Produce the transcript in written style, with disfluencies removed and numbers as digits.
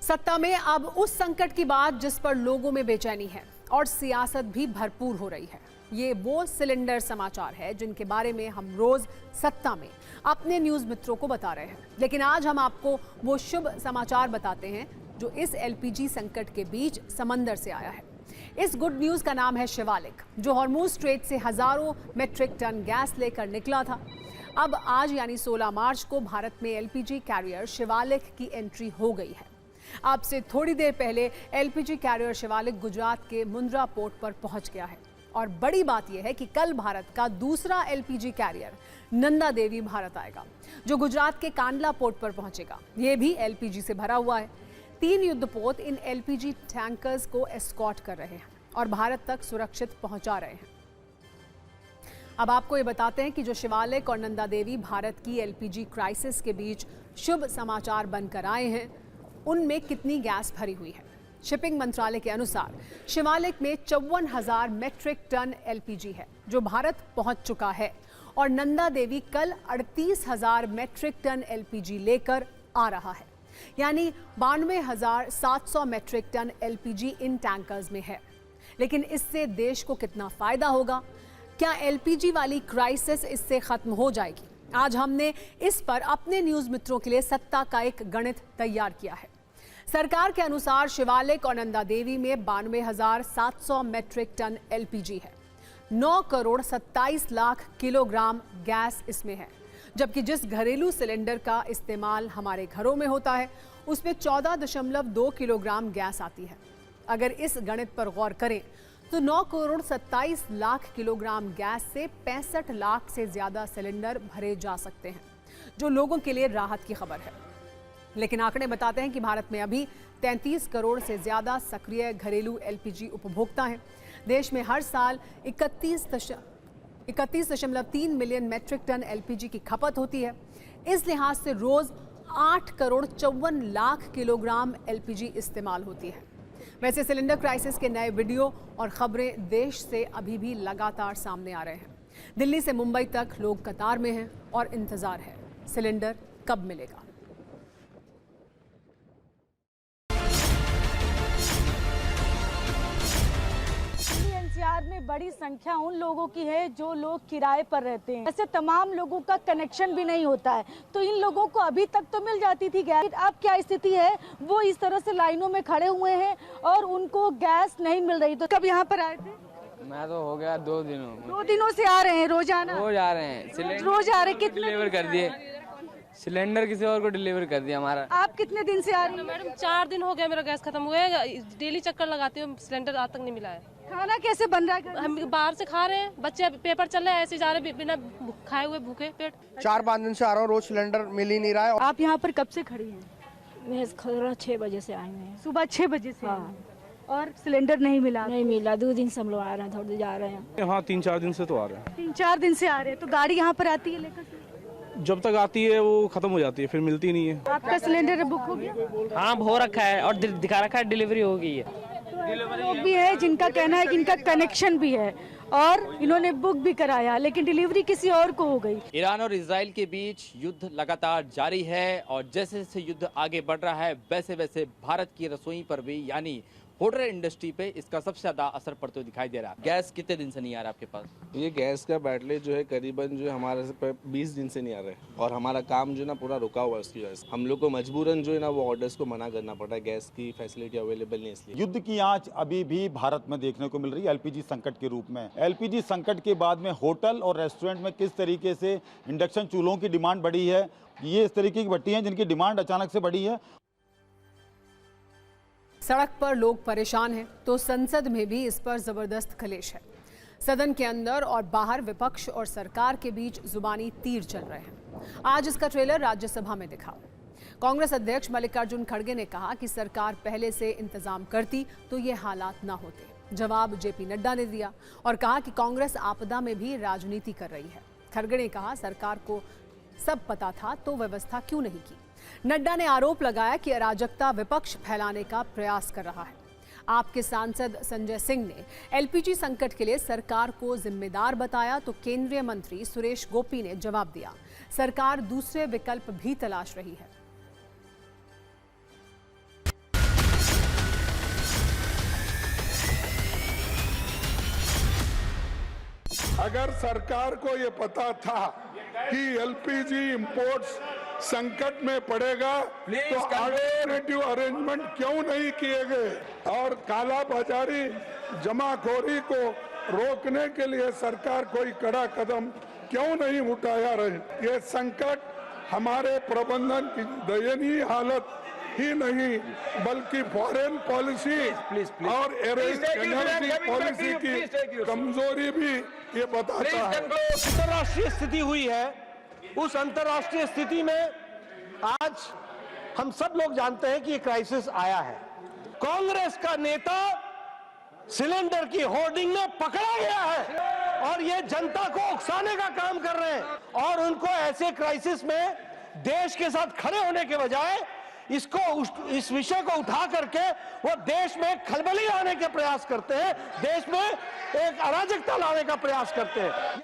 सत्ता में अब उस संकट की बात जिस पर लोगों में बेचैनी है और सियासत भी भरपूर हो रही है। ये वो सिलेंडर समाचार है जिनके बारे में हम रोज सत्ता में अपने न्यूज मित्रों को बता रहे हैं, लेकिन आज हम आपको वो शुभ समाचार बताते हैं जो इस एलपीजी संकट के बीच समंदर से आया है। इस गुड न्यूज का नाम है शिवालिक, जो हॉर्मूज स्ट्रेट से हजारों मेट्रिक टन गैस लेकर निकला था। अब आज यानी 16 मार्च को भारत में एलपीजी कैरियर शिवालिक की एंट्री हो गई है। अब से थोड़ी देर पहले एलपीजी कैरियर शिवालिक गुजरात के मुंद्रा पोर्ट पर पहुंच गया है और बड़ी बात यह है कि कल भारत का दूसरा एलपीजी कैरियर नंदा देवी भारत आएगा, जो गुजरात के कांडला पोर्ट पर पहुंचेगा। यह भी एलपीजी से भरा हुआ है। 3 युद्धपोत इन एलपीजी टैंकर्स को एस्कॉर्ट कर रहे हैं और भारत तक सुरक्षित पहुंचा रहे हैं। अब आपको ये बताते हैं कि जो शिवालिक और नंदा देवी भारत की एलपीजी क्राइसिस के बीच शुभ समाचार बनकर आए हैं, उनमें कितनी गैस भरी हुई है। शिपिंग मंत्रालय के अनुसार शिवालिक में 54,000 मेट्रिक टन एलपीजी है जो भारत पहुंच चुका है और नंदा देवी कल 38,000 मेट्रिक टन एलपीजी लेकर आ रहा है, यानी 92,700 मेट्रिक टन एलपीजी इन टैंकर्स में है। लेकिन इससे देश को कितना फायदा होगा? क्या एलपीजी वाली क्राइसिस इससे खत्म हो जाएगी? आज हमने इस पर अपने न्यूज मित्रों के लिए सत्ता का एक गणित तैयार किया है। सरकार के अनुसार शिवालिक और नंदा देवी में 92,700 मेट्रिक टन एलपीजी है। 9 करोड़ 27 लाख किलोग्राम गैस इसमें है, जबकि जिस घरेलू सिलेंडर का इस्तेमाल हमारे घरों में होता है उसमें 14.2 किलोग्राम गैस आती है। अगर इस गणित पर गौर करें तो 9 करोड़ 27 लाख किलोग्राम गैस से 65 लाख से ज्यादा सिलेंडर भरे जा सकते हैं, जो लोगों के लिए राहत की खबर है। लेकिन आंकड़े बताते हैं कि भारत में अभी 33 करोड़ से ज्यादा सक्रिय घरेलू एलपीजी उपभोक्ता हैं। देश में हर साल 31.3 मिलियन मेट्रिक टन एलपीजी की खपत होती है। इस लिहाज से रोज 8 करोड़ 54 लाख किलोग्राम एलपीजी इस्तेमाल होती है। वैसे सिलेंडर क्राइसिस के नए वीडियो और खबरें देश से अभी भी लगातार सामने आ रहे हैं। दिल्ली से मुंबई तक लोग कतार में हैं और इंतजार है सिलेंडर कब मिलेगा। एनसीआर में बड़ी संख्या उन लोगों की है जो लोग किराए पर रहते हैं। ऐसे तमाम लोगों का कनेक्शन भी नहीं होता है, तो इन लोगों को अभी तक तो मिल जाती थी गैस। अब क्या स्थिति है, वो इस तरह से लाइनों में खड़े हुए हैं और उनको गैस नहीं मिल रही। तो कब यहाँ पर आए थे? मैं तो हो गया 2 दिनों। 2 दिनों से आ रहे हैं? रोजाना रोज आ रहे हैं। रोज आ रहे हैं? कितने डिलीवर कर दिए सिलेंडर, किसी और को डिलीवर कर दिया हमारा। आप कितने दिन से आ रही हैं? मैडम 4 दिन हो गया, मेरा गैस खत्म हुआ है। डेली चक्कर लगाती हूँ, सिलेंडर आज तक नहीं मिला है। खाना कैसे बन रहा है? हम बाहर से खा रहे हैं, बच्चे पेपर चल रहे हैं, ऐसे जा रहे हैं बिना खाए हुए भूखे पेट। 4-5 दिन से आ रहा हूँ, रोज सिलेंडर मिल ही नहीं रहा है। आप यहाँ पर कब से खड़ी हैं? मैं 6 बजे से आई हूँ। सुबह 6 बजे से? हाँ। और सिलेंडर नहीं मिला? नहीं मिला। 2 दिन से हम लोग आ रहे हैं, थोड़े जा रहे हैं। हाँ 3-4 दिन से तो आ रहे हैं। 3-4 दिन से आ रहे हैं। तो गाड़ी यहाँ पर आती है लेकर? जब तक आती है वो खत्म हो जाती है, फिर मिलती नहीं है। आपका सिलेंडर बुक हो गया? हाँ हो रखा है और दिखा रखा है डिलीवरी हो गई है। लोग भी है जिनका कहना है कि इनका कनेक्शन भी है और इन्होंने बुक भी कराया, लेकिन डिलीवरी किसी और को हो गई। ईरान और इजराइल के बीच युद्ध लगातार जारी है और जैसे जैसे युद्ध आगे बढ़ रहा है वैसे वैसे भारत की रसोई पर भी, यानी होटल इंडस्ट्री पे इसका सबसे ज्यादा असर पड़ते हुए दिखाई दे रहा है। गैस कितने दिन से नहीं आ रहा आपके पास? ये गैस का बैटलेज जो है करीबन जो है हमारे से 20 दिन से नहीं आ रहा है और हमारा काम जो है ना पूरा रुका हुआ है। उसकी वजह से हम लोग को मजबूरन जो है ना वो ऑर्डर्स को मना करना पड़ रहा है। गैस की फैसिलिटी अवेलेबल नहीं, इसलिए युद्ध की आंच अभी भी भारत में देखने को मिल रही है एलपीजी संकट के रूप में। एलपीजी संकट के बाद में होटल और रेस्टोरेंट में किस तरीके से इंडक्शन चूल्हों की डिमांड बढ़ी है। ये इस तरीके की भट्टी हैं जिनकी डिमांड अचानक से बढ़ी है। सड़क पर लोग परेशान हैं तो संसद में भी इस पर जबरदस्त कलेश है। सदन के अंदर और बाहर विपक्ष और सरकार के बीच जुबानी तीर चल रहे हैं। आज इसका ट्रेलर राज्यसभा में दिखा। कांग्रेस अध्यक्ष मल्लिकार्जुन खड़गे ने कहा कि सरकार पहले से इंतजाम करती तो ये हालात ना होते। जवाब जेपी नड्डा ने दिया और कहा कि कांग्रेस आपदा में भी राजनीति कर रही है। खड़गे ने कहा सरकार को सब पता था तो व्यवस्था क्यों नहीं की। नड्डा ने आरोप लगाया कि अराजकता विपक्ष फैलाने का प्रयास कर रहा है। आपके सांसद संजय सिंह ने एलपीजी संकट के लिए सरकार को जिम्मेदार बताया तो केंद्रीय मंत्री सुरेश गोपी ने जवाब दिया सरकार दूसरे विकल्प भी तलाश रही है। अगर सरकार को ये पता था कि एलपीजी इंपोर्ट्स संकट में पड़ेगा तो अल्टरनेटिव अरेंजमेंट क्यों नहीं किए गए और काला बाजारी जमाखोरी को रोकने के लिए सरकार कोई कड़ा कदम क्यों नहीं उठाया रहे। ये संकट हमारे प्रबंधन की दयनीय हालत ही नहीं बल्कि फॉरेन पॉलिसी और एनर्जी पॉलिसी की कमजोरी भी ये बताता है। अंतर्राष्ट्रीय स्थिति हुई है, उस अंतर्राष्ट्रीय स्थिति में आज हम सब लोग जानते हैं कि ये क्राइसिस आया है। कांग्रेस का नेता सिलेंडर की होर्डिंग में पकड़ा गया है और ये जनता को उकसाने का काम कर रहे हैं और उनको ऐसे क्राइसिस में देश के साथ खड़े होने के बजाय इस विषय को उठा करके वो देश में खलबली लाने के प्रयास करते हैं, देश में एक अराजकता लाने का प्रयास करते हैं।